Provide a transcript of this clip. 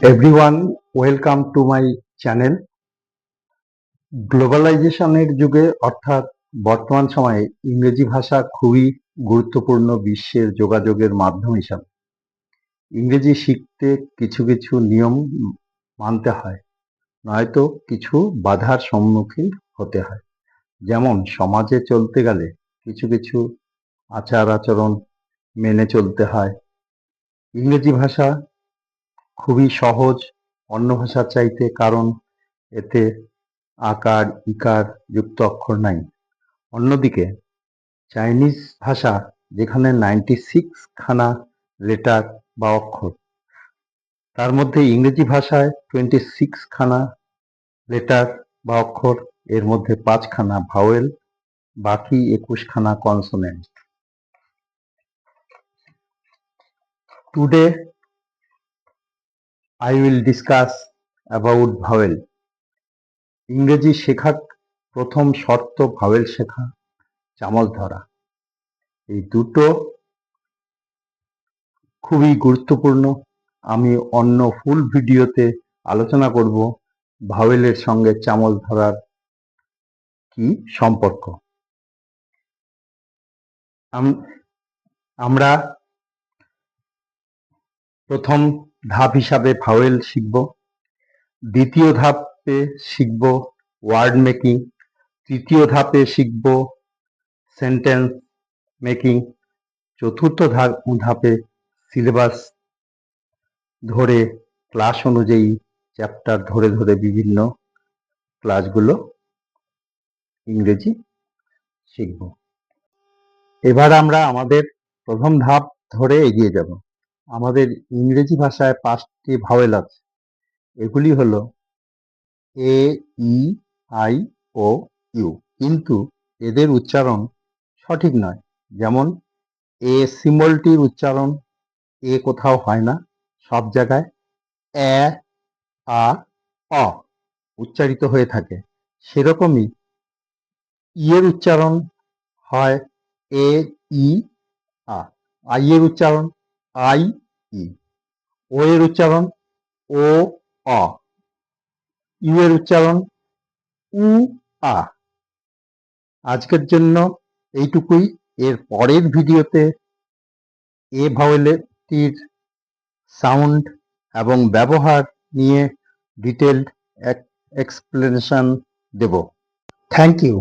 Everyone, welcome to my channel. গ্লোবালাইজেশনের যুগে অর্থাৎ বর্তমান সময়ে ইংরেজি ভাষা খুবই গুরুত্বপূর্ণ বিশ্বের যোগাযোগের মাধ্যম হিসাবে। ইংরেজি শিখতে কিছু কিছু নিয়ম মানতে হয়, নয়তো কিছু বাধার সম্মুখীন হতে হয়। যেমন সমাজে চলতে গেলে কিছু কিছু আচার আচরণ মেনে চলতে হয়। ইংরেজি ভাষা খুবই সহজ অন্য ভাষার চাইতে, কারণ এতে আকার ইকার যুক্ত অক্ষর নাই। অন্যদিকে চাইনিজ ভাষা, যেখানে 96 খানা লেটার বা অক্ষর, তার মধ্যে ইংরেজি ভাষায় 26 খানা লেটার বা অক্ষর, এর মধ্যে 5 খানা ভাওয়েল, বাকি 21 খানা consonant. Today I will discuss about vowel. ইংরেজি শেখার প্রথম শর্ত ভাওয়েল শেখা, চামচ ধরা। এই দুটো খুবই গুরুত্বপূর্ণ। আমি অন্য ফুল ভিডিওতে আলোচনা করব ভাওয়েলের সঙ্গে চামচ ধরার কি সম্পর্ক। আমরা প্রথম ধাপ হিসাবে ভাওয়েল শিখব, দ্বিতীয় ধাপে শিখব ওয়ার্ড মেকিং, তৃতীয় ধাপে শিখব সেন্টেন্স মেকিং, চতুর্থ ধাপে সিলেবাস ধরে ক্লাস অনুযায়ী চ্যাপ্টার ধরে ধরে বিভিন্ন ক্লাসগুলো ইংরেজি শিখব। এবার আমরা আমাদের প্রথম ধাপ ধরে এগিয়ে যাব। আমাদের ইংরেজি ভাষায় 5টি ভাওয়েল আছে। এগুলি হলো এ, ই, আই, ও, ইউ, কিন্তু এদের উচ্চারণ সঠিক নয়। যেমন এ সিম্বলটির উচ্চারণ এ কোথাও হয় না, সব জায়গায় এ, আ, অ উচ্চারিত হয়ে থাকে। সেরকমই ই এর উচ্চারণ হয় এ, ই, আ। আই এর উচ্চারণ আই, ই। ও এর উচ্চারণ ও, অ। ইউ এর উচ্চারণ উ, আ। আজকের জন্য এইটুকুই। এর পরের ভিডিওতে এ ভাওয়েলটির সাউন্ড এবং ব্যবহার নিয়ে ডিটেলড এক্সপ্লেনেশন দেব। Thank you.